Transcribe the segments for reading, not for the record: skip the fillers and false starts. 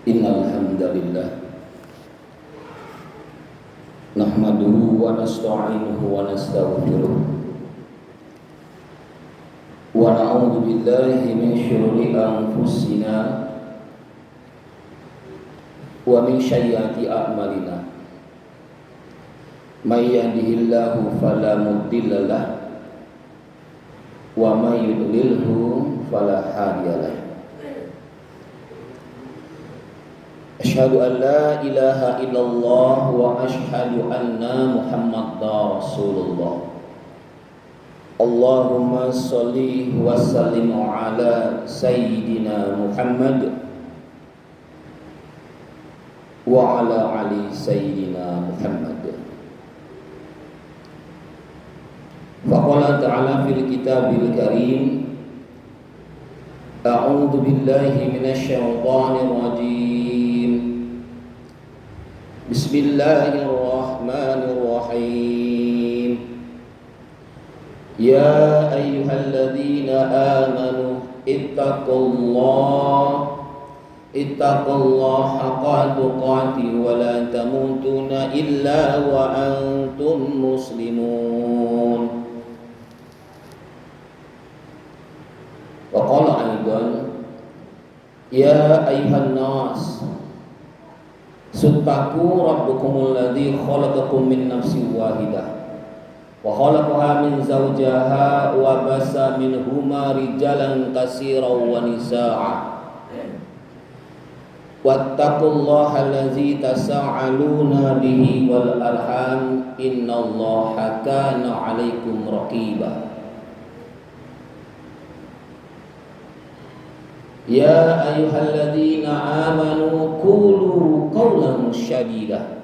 Innal hamdalillah nahmaduhu wa nasta'inuhu wa nastaghfiruh wa na'udzu billahi min syururi anfusina wa min sayyiati a'malina. May yahdihillahu fala mudilla lahu wa may yudlilhu fala hadiya lahu. Asyhadu an la ilaha illallah wa asyhadu anna Muhammadar Rasulullah. Allahumma sholli wa sallim ala sayyidina Muhammad wa ala ali sayyidina Muhammad. Faqala ta'ala fil kitabil karim, a'udzu billahi minasy syaithanir rajim. Bismillahirrahmanirrahim. Ya ayyuhalladzina amanu ittaqullaha haqqa tuqatih wa la tamutunna illa wa antum muslimun. Wa qala aidan ya ayyuhan nas suttaqu rabbukumul ladzi khalaqakum min nafsin wahidah wa khalaqaha min zawjaha wa bassa minhuma rijalan katsiran wa nisaa'a wattaqullaha allazi tasaaluna bihi wal arham innallaha kana 'alaikum raqiba. Ya ayyuhalladzina amanu qulu qawlan sadida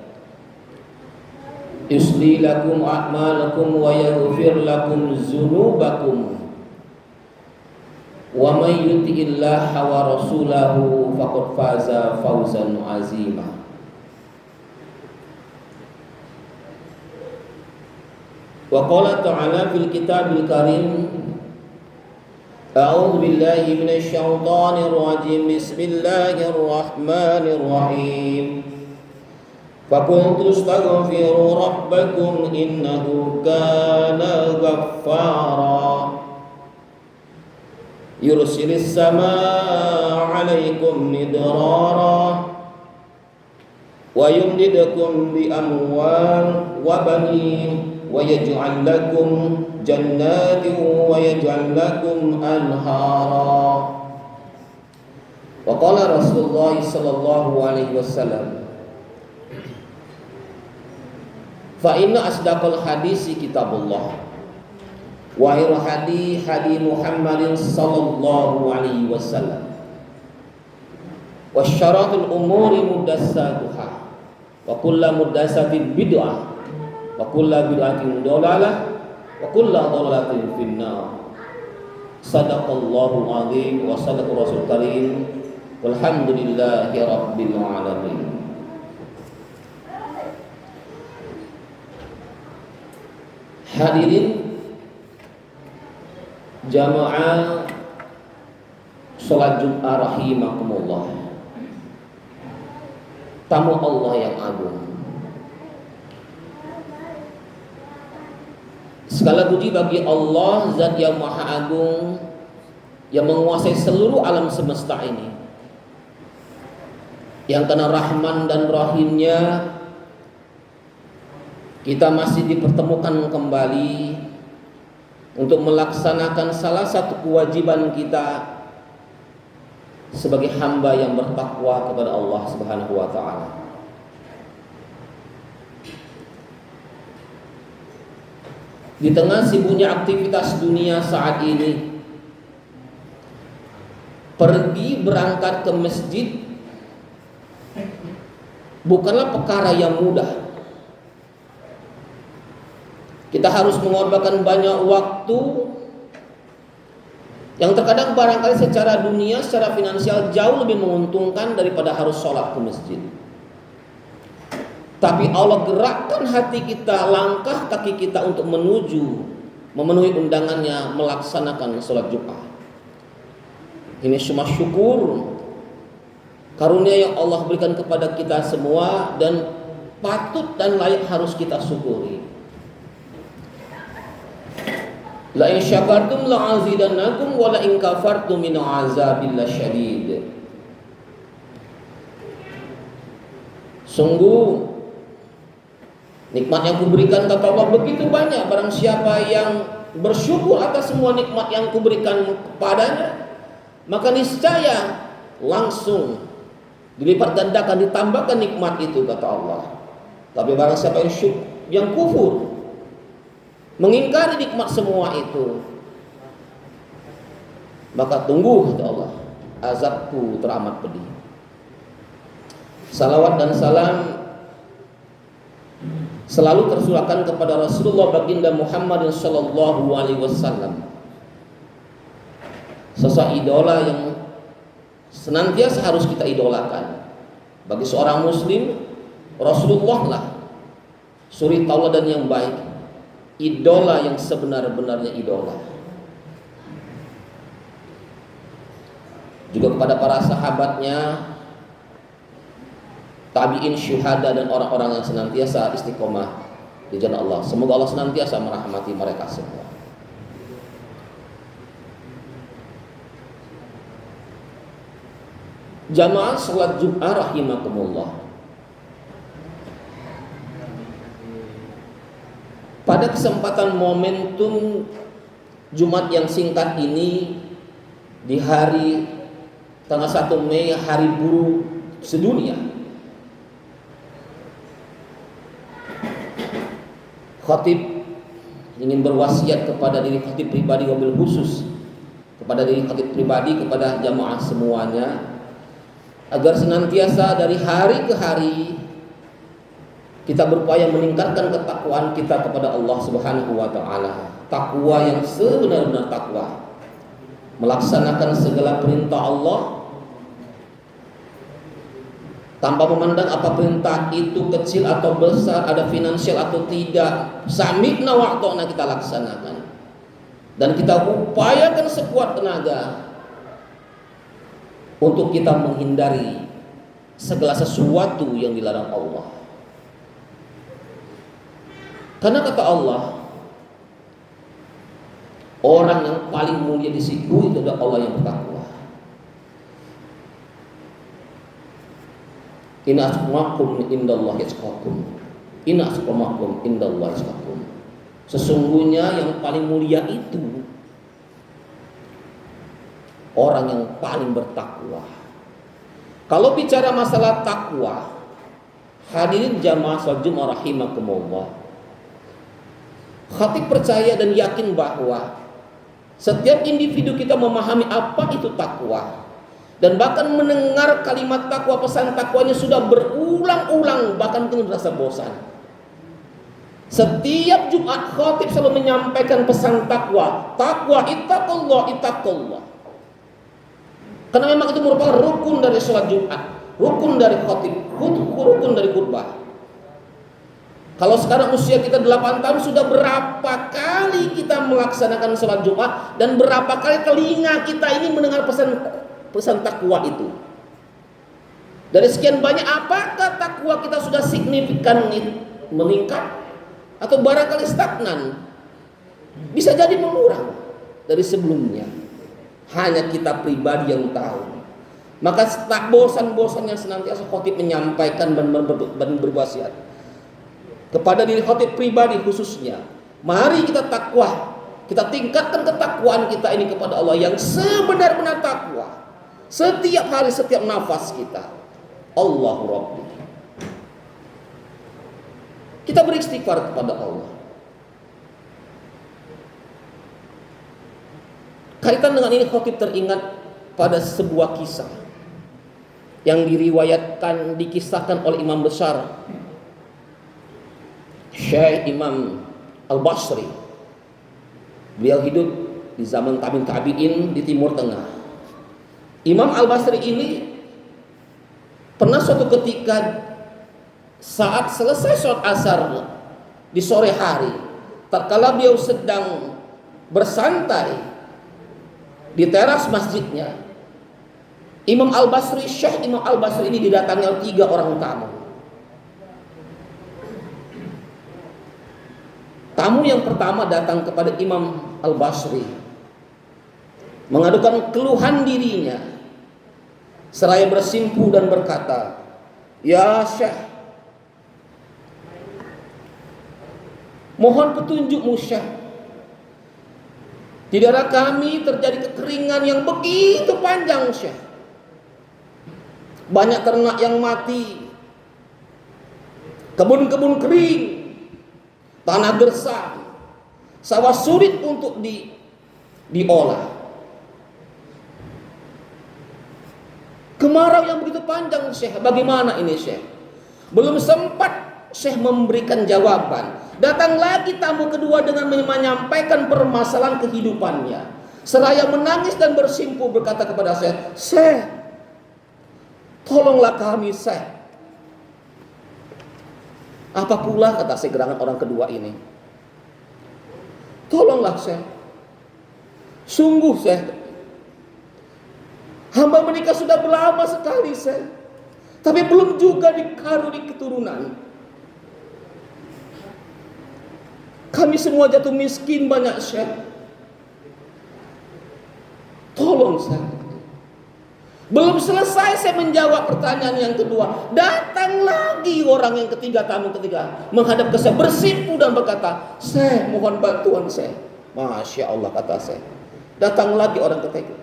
yuslih lakum a'malakum wa yaghfir lakum dzunubakum wa may yuti'illaha wa rasulahu faqad faza fawzan 'azima. Wa qala ta'ala fil kitabil karim, a'udzu billahi minasy syaithanir rajim. Bismillahir rahmanir rahim. Faqultu astaghfiru rabbakum innahu kana ghaffara yursilis samaa 'alaikum midrara wa yumdidukum bi amwal wa banin wa yaj'al lakum jannatin wa yaj'al lakum anhara. Wa qala Rasulullah sallallahu alaihi wasallam, fa inna asdaqal hadisi kitabullah wa khairu hadi Muhammadin sallallahu alaihi wasallam wa syarratul umuri muhdatsatuha wa kullu muhdatsatin bid'ah wa kullu bid'atin dhalalah wa kullu dhalalatin finnar. Sadaqallahu azim wa sadaqa rasul karim walhamdulillahi rabbil alamin. Hadirin jamaah salat Jumat rahimakumullah, tamu Allah yang agung. Segala puji bagi Allah, Zat yang Maha Agung, yang menguasai seluruh alam semesta ini, yang karena Rahman dan Rahimnya kita masih dipertemukan kembali untuk melaksanakan salah satu kewajiban kita sebagai hamba yang bertakwa kepada Allah Subhanahu wa taala. Di tengah sibuknya aktivitas dunia saat ini, pergi berangkat ke masjid bukanlah perkara yang mudah. Kita harus mengorbankan banyak waktu yang terkadang barangkali secara dunia, secara finansial jauh lebih menguntungkan daripada harus sholat ke masjid. Tapi Allah gerakkan hati kita, langkah kaki kita untuk memenuhi undangannya, melaksanakan sholat Jumat. Ini semua syukur Karunia yang Allah berikan kepada kita semua dan patut dan layak harus kita syukuri. La in syakartum la azidannakum wa la in kafartum min azabil lasyadid. Sungguh nikmat yang kuberikan kata Allah begitu banyak. Barang siapa yang bersyukur atas semua nikmat yang kuberikan kepadanya, maka niscaya langsung dilipat gandakan, ditambahkan nikmat itu kata Allah. Tapi barang siapa yang kufur, mengingkari nikmat semua itu, maka tunggu kata Allah, azabku teramat pedih. Salawat dan salam selalu tersurahkan kepada Rasulullah baginda Muhammad sallallahu alaihi wasallam, sosok idola yang senantiasa harus kita idolakan. Bagi seorang muslim, Rasulullah lah suri tauladan yang baik, idola yang sebenar-benarnya idola. Juga kepada para sahabatnya, tabi'in, syuhada, dan orang-orang yang senantiasa istiqomah di jalan Allah. Semoga Allah senantiasa merahmati mereka semua. Jamaah salat Jumat rahimakumullah. Pada kesempatan momentum Jumat yang singkat ini, di hari tanggal 1 Mei, hari buruh sedunia, khatib ingin berwasiat kepada diri khatib pribadi, wabil khusus kepada diri khatib pribadi, kepada jamaah semuanya, agar senantiasa dari hari ke hari kita berupaya meningkatkan ketakwaan kita kepada Allah Subhanahu wa taala. Takwa yang sebenar-benar takwa, melaksanakan segala perintah Allah tanpa memandang apa perintah itu kecil atau besar, ada finansial atau tidak. Sami'na wa ata'na kita laksanakan, dan kita upayakan sekuat tenaga untuk kita menghindari segala sesuatu yang dilarang Allah. Karena kata Allah, orang yang paling mulia di situ itu adalah Allah yang bertakwa. Inna asmakum indallahi yatqakum. Inna asmakum indallahi yatqakum. Sesungguhnya yang paling mulia itu orang yang paling bertakwa. Kalau bicara masalah takwa, hadirin jamaah salat Jumat rahimakumullah, khatib percaya dan yakin bahwa setiap individu kita memahami apa itu takwa, dan bahkan mendengar kalimat takwa, pesan takwanya sudah berulang-ulang, bahkan kita merasa bosan. Setiap Jumat khatib selalu menyampaikan pesan takwa, ittaqullah, ittaqullah. Karena memang itu merupakan rukun dari sholat Jumat, rukun dari khatib, rukun dari khutbah. Kalau sekarang usia kita 8 tahun, sudah berapa kali kita melaksanakan sholat Jumat, dan berapa kali telinga kita ini mendengar pesan takwa itu. Dari sekian banyak, apakah takwa kita sudah signifikan meningkat atau barangkali stagnan? Bisa jadi mengurang dari sebelumnya. Hanya kita pribadi yang tahu. Maka tak bosan-bosannya senantiasa khatib menyampaikan dan berwasiat kepada diri khatib pribadi khususnya, mari kita takwa, kita tingkatkan ketakwaan kita ini kepada Allah yang sebenar-benar takwa. Setiap hari, setiap nafas kita, Allahu Rabbi, kita beristighfar kepada Allah. Kaitan dengan ini, khatib teringat pada sebuah kisah yang diriwayatkan, dikisahkan oleh imam besar Syekh Imam Al-Basri. Beliau hidup di zaman tabi'in di Timur Tengah. Imam Al-Basri ini pernah suatu ketika saat selesai sholat asar di sore hari, tatkala beliau sedang bersantai di teras masjidnya, Imam Al-Basri, Syekh Imam Al-Basri ini didatangi oleh 3 orang tamu. Tamu yang pertama datang kepada Imam Al-Basri, mengadukan keluhan dirinya, seraya bersimpu dan berkata, "Ya Syekh, mohon petunjukmu Syekh. Di daerah kami terjadi kekeringan yang begitu panjang Syekh. Banyak ternak yang mati, kebun-kebun kering, tanah gersang, sawah sulit untuk diolah. Kemarau yang begitu panjang Syekh, bagaimana ini Syekh?" Belum sempat Syekh memberikan jawaban, datang lagi tamu kedua dengan menyampaikan permasalahan kehidupannya. Seraya menangis dan bersimpu berkata kepada Syekh, "Syekh, tolonglah kami Syekh." "Apa pula?" kata Syekh gerangan orang kedua ini. "Tolonglah Syekh. Sungguh Syekh, hamba menikah sudah lama sekali Syekh, tapi belum juga dikaruniai keturunan. Kami semua jatuh miskin banyak Syekh. Tolong Syekh." Belum selesai saya menjawab pertanyaan yang kedua, datang lagi orang yang ketiga, tamu ketiga, menghadap ke saya bersimpu dan berkata, "Syekh, mohon bantuan Syekh." Masya Allah kata Syekh. Datang lagi orang ketiga,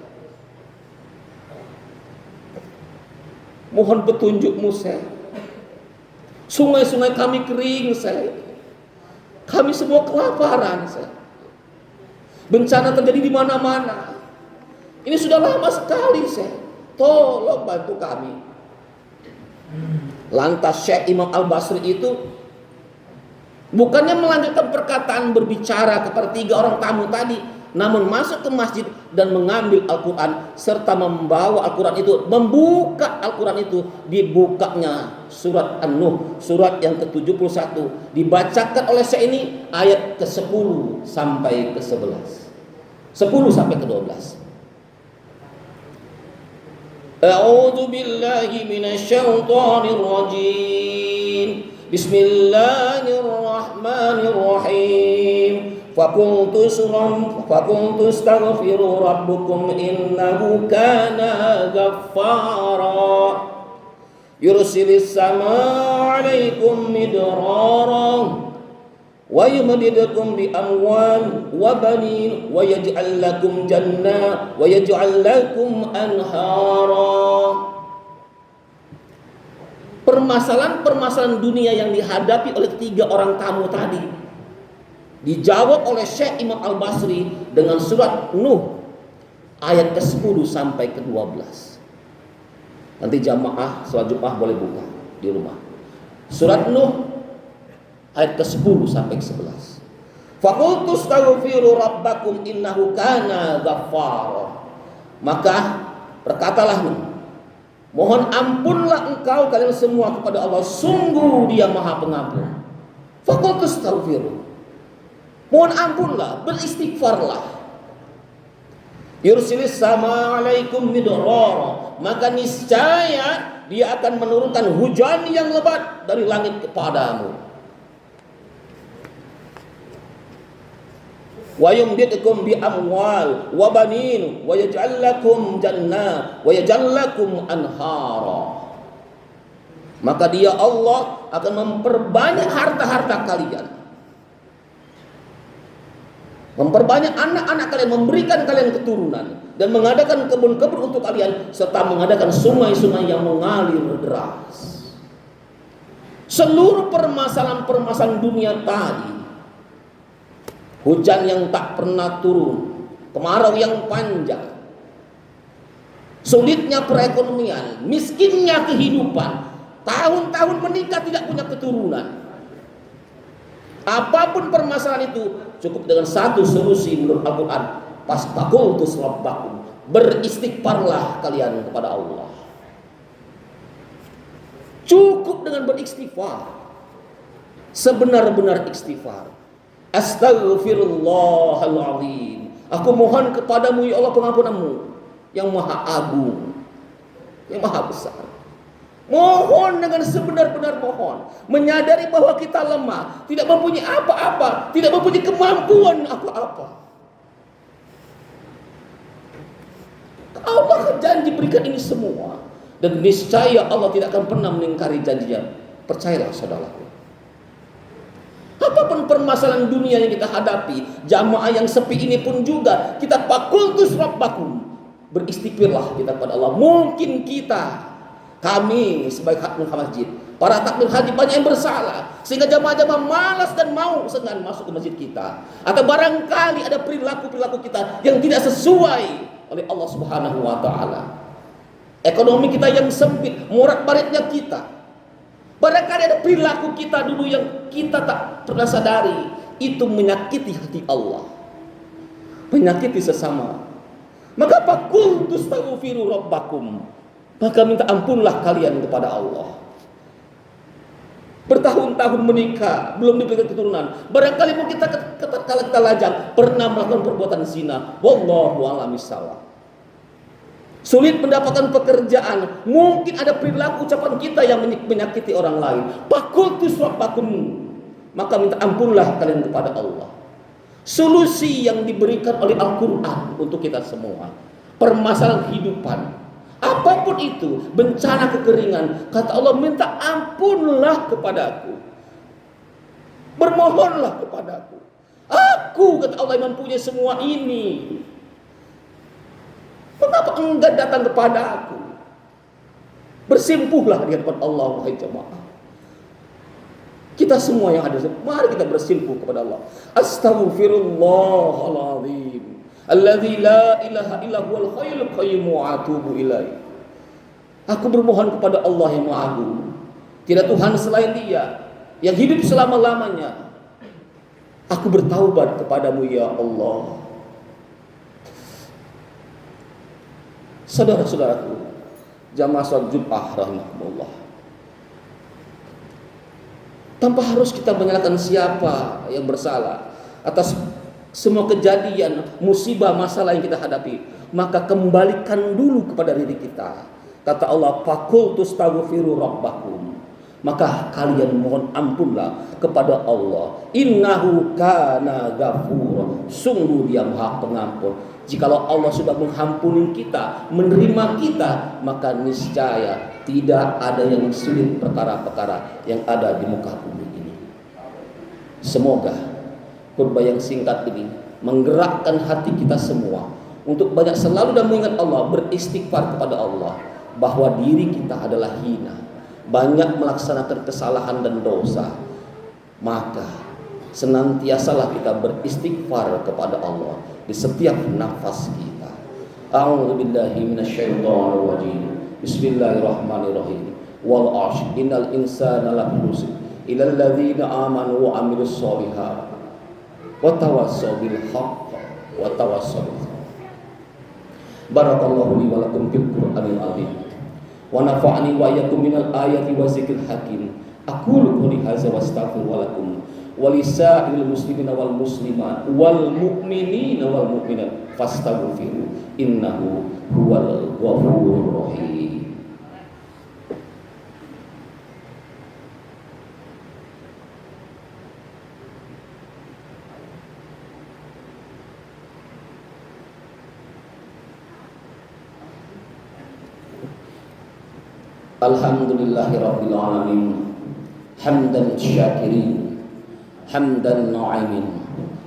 "Mohon petunjukmu Syekh. Sungai-sungai kami kering Syekh. Kami semua kelaparan Syekh. Bencana terjadi di mana-mana. Ini sudah lama sekali Syekh. Tolong bantu kami." Lantas Syekh Imam Al-Basri itu bukannya melanjutkan perkataan berbicara kepada 3 orang tamu tadi, namun masuk ke masjid dan mengambil Al-Quran serta membawa Al-Quran itu, membuka Al-Quran itu, dibukanya surat An-Nuh, surat yang ke-71, dibacakan oleh Syekh ini ayat ke-10 sampai ke-11, 10 sampai ke-12. A'udzu billahi minasyaitonir rajim. Bismillahirrahmanirrahim. Faqultu astaghfiru rabbukum innahu kana ghaffara. Yursilis samaa 'alaikum midrara wa yumdidukum bi amwal wa banin wa yaj'al lakum jannah wa yaj'al lakum anhara. Permasalahan-permasalahan dunia yang dihadapi oleh 3 orang tamu tadi dijawab oleh Syekh Imam Al-Basri dengan surat Nuh ayat ke-10 sampai ke-12. Nanti jamaah sholat Jumat boleh buka di rumah. Surat Nuh ayat ke-10 sampai ke-11. Faqultu astaghfiru rabbakum innahu kana ghaffara. Maka berkatalah Nuh, mohon ampunlah engkau kalian semua kepada Allah, sungguh Dia Maha Pengampun. Faqultu astaghfiru, mohon ampunlah, beristighfarlah. Yursilis sama alaikum midrara, maka niscaya Dia akan menurunkan hujan yang lebat dari langit kepadamu. Wa yumdidukum bi amwal wa banin wa yaj'al lakum jannah wa yaj'al lakum anhara. Maka Dia Allah akan memperbanyak harta-harta kalian, memperbanyak anak-anak kalian, memberikan kalian keturunan, dan mengadakan kebun-kebun untuk kalian, serta mengadakan sungai-sungai yang mengalir deras. Seluruh permasalahan-permasalahan dunia tadi, hujan yang tak pernah turun, kemarau yang panjang, sulitnya perekonomian, miskinnya kehidupan, tahun-tahun menikah tidak punya keturunan. Apapun permasalahan itu, cukup dengan satu solusi menurut Al-Quran. Fastaqultu rabbakum, beristighfarlah kalian kepada Allah. Cukup dengan beristighfar, sebenar-benar istighfar. Astaghfirullahaladzim, aku mohon kepadamu ya Allah pengampunanmu yang maha agung. yang maha besar. Mohon dengan sebenar-benar mohon, menyadari bahwa kita lemah, tidak mempunyai apa-apa, tidak mempunyai kemampuan apa-apa. Allah akan janji berikan ini semua, dan niscaya Allah tidak akan pernah mengingkari janjinya. Percayalah saudaraku. Apapun permasalahan dunia yang kita hadapi, jamaah yang sepi ini pun juga kita fakultus rabbakum, beristighfarlah kita kepada Allah. Mungkin kami sebagai hakmul masjid, para takmir haji banyak yang bersalah sehingga jamaah-jamaah malas dan mau segan masuk ke masjid kita, atau barangkali ada perilaku-perilaku kita yang tidak sesuai oleh Allah Subhanahu wa taala. Ekonomi kita yang sempit, murat-maritnya kita. Barangkali ada perilaku kita dulu yang kita tak pernah sadari, itu menyakiti hati Allah, menyakiti sesama. Maka faqul tastaghfiru rabbakum, maka minta ampunlah kalian kepada Allah. Bertahun-tahun menikah, belum diberikan keturunan. Barangkali mungkin kala kita lajang pernah melakukan perbuatan zina. Wallahu a'lam bishawab. Sulit mendapatkan pekerjaan, mungkin ada perilaku ucapan kita yang menyakiti orang lain. Fakultus rabbakum, maka minta ampunlah kalian kepada Allah. Solusi yang diberikan oleh Al-Quran untuk kita semua, permasalahan kehidupan, apapun itu, bencana kekeringan, kata Allah, minta ampunlah kepadaku, bermohonlah kepadaku. Aku, kata Allah, yang mempunyai semua ini. Mengapa enggan datang kepada aku? Bersimpuhlah di hadapan Allah, wahai jemaah. Kita semua yang ada, mari kita bersimpuh kepada Allah. Astaghfirullahaladzim, alladzi la ilaha illa huwal hayyul qayyum wa atubu ilaih. Aku bermohon kepada Allah yang Maha Agung, tidak Tuhan selain Dia, yang hidup selama-lamanya. Aku bertaubat kepadamu ya Allah. Saudara-saudaraku, jamaah salat Jumat rahimakumullah, tanpa harus kita menyalahkan siapa yang bersalah atas semua kejadian, musibah, masalah yang kita hadapi, maka kembalikan dulu kepada diri kita. Kata Allah, faqul tastaghfiru rabbakum, maka kalian mohon ampunlah kepada Allah. Innahu kana ghafura, sungguh Dia Maha Pengampun. Jikalau Allah sudah mengampuni kita, menerima kita, maka niscaya tidak ada yang sulit perkara-perkara yang ada di muka bumi ini. Semoga khutbah yang singkat ini menggerakkan hati kita semua untuk banyak selalu dan mengingat Allah, beristighfar kepada Allah bahwa diri kita adalah hina, banyak melaksanakan kesalahan dan dosa. Maka senantiasalah kita beristighfar kepada Allah di setiap nafas kita. A'udzubillahi minasyaitonir rajim. Bismillahirrahmanirrahim. Wal 'ashr innal insana lafi khusr illal ladzina amanu wa 'amilus sholihat wa tawassaw bil haqq wa tawassaw bis sabr. Barakallahu li wa lakum fil Qur'anil azim wa nafa'ani wa iyyakum minal ayati wa zikril hakim. Aqulu qouli hadza wa astaghfiru lakum walisa'il muslimina wal muslimat wal mu'minina wal mu'minat fastaghfiru innahu huwal ghafurur rahim. Alhamdulillahirabbil alamin, hamdan syakirin, hamdan na'imin,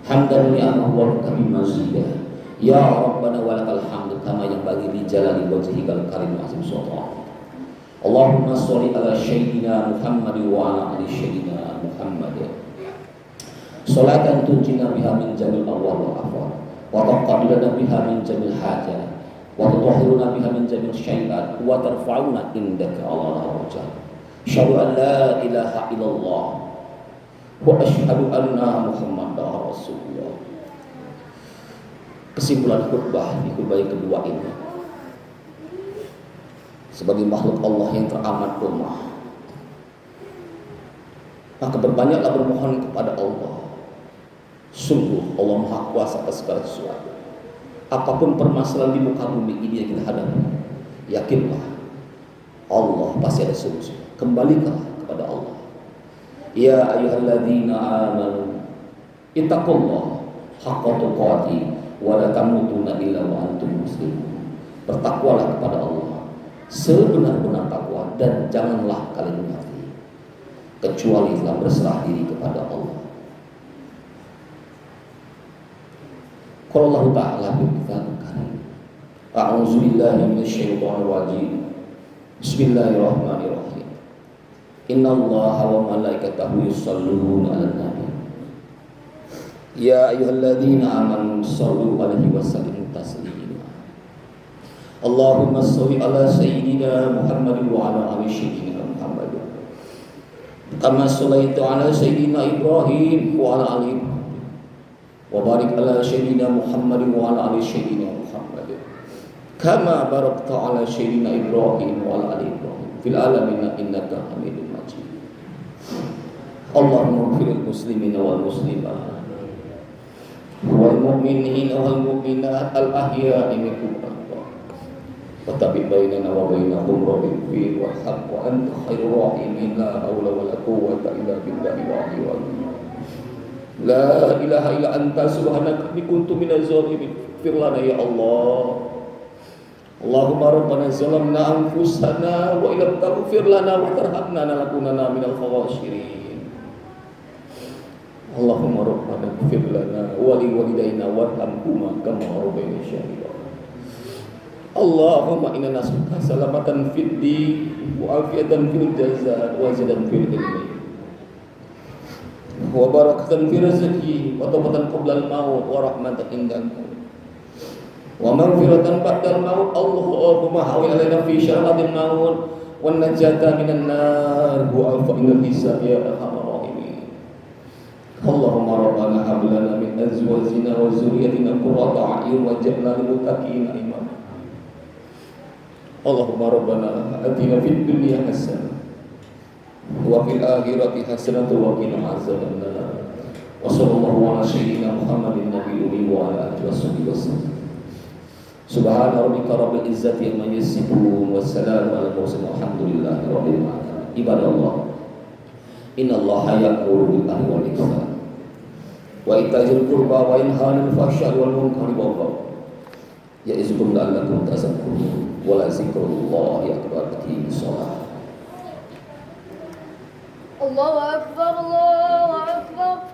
hamdan li'annahu wa karim mazidah. Ya Rabbana walakal hamd kama yanbaghi li jalali wajhikal karim azim sultan. Allahumma sholli ala sayyidina Muhammad wa ala ali sayyidina Muhammad. Salatan tunjina biha min jamil awwal wal afwal wa taqaddilana biha min jamil hajat wa tutahhiruna biha min jamil syai'at wa tarfa'una indaka ala darajat. Asyhadu an la ilaha illallah wa asyhadu anna Muhammadar Rasulullah. Kesimpulan khutbah di khutbah yang kedua ini, sebagai makhluk Allah yang teramat lemah, maka berbanyaklah bermohon kepada Allah. Sungguh Allah Maha Kuasa atas segala sesuatu. Apapun permasalahan di muka bumi ini yang kita hadapi, yakinlah Allah pasti ada solusi. Kembalilah kepada Allah. Ya ayyuhalladzina amanu ittaqullaha haqqa tuqatih wa la tamutunna illa wa antum muslimun. Bertakwalah kepada Allah sebenar-benar takwa dan janganlah kalian mati kecuali telah berserah diri kepada Allah. Qala Allah Ta'ala fi kitabih karim. A'udzu billahi minasyaitonir rajim. Bismillahirrahmanirrahim. Innallaha wa malaikatahu yusholluna 'alan nabi. Ya ayyuhalladzina amanu shallu 'alaihi wa sallimu taslima. Allahumma shalli 'ala sayyidina Muhammadin wa 'ala ali sayyidina Muhammad. Kama shallaita 'ala sayyidina Ibrahim wa 'ala ali Ibrahim. Wa barik 'ala sayyidina Muhammadin wa 'ala ali sayyidina Muhammad. Kama barakta 'ala sayyidina Ibrahim wa 'ala ali Ibrahim fil alamin innaka Hamidum Majid. Allahumma ighfir lil muslimina wal muslimat wal mu'minina wal mu'minat al ahya'i minhum wa tabi bainana wa bainahum rabbir wa haqq wa anta khairur rahimin la haula wa la quwwata illa billahi al-'aliyyil 'azim. La ilaha illa anta subhanaka inni kuntu minaz zalimin. Ighfir lana ya Allah. Allahumma rabbana zalamna anfusana wa illam taghfir lana wa tarhamna lanakunanna minal khawasirin. Allahumma rabbana ighfir lana wa li walidayna warhamhuma kama rabbayana shaghira. Allahumma inna nas'aluka salamatan fid din wa afiyatan fil jazaa wa zidan fil ilmi wa barakatan fil rizqi wa tawbatan qabla al-maut wa rahmatan indal maut wa maghfiratan ba'dal maut. Allahumma hawil alaina fi syaratil maut wan najata minan nar wa afa innal hisab ya arhamar rahimin. Allahumma rabbana hab lana min azwajina wa dhurriyyatina qurrata a'yun waj'alna lil muttaqina imama. Allahumma rabbana atina fid dunya hasanah wa fil akhirati hasanah wa qina azabannar. Wa sallallahu ala sayyidina Muhammadin nabiyyi wa ala alihi wasallam. Subhana rabbika rabbil izzati amma yasifun wa salamun alal mursalin walhamdulillahi rabbil alamin. Ibadallah, innallaha ya'muru bil adli wal ihsan wa ita'il qurba wa yanha 'anil fahsya'i wal munkari wal baghi ya'izukum la'allakum tadhakkarun wa la zikrullahi akbar. Shalah. Allahu akbar, Allahu akbar.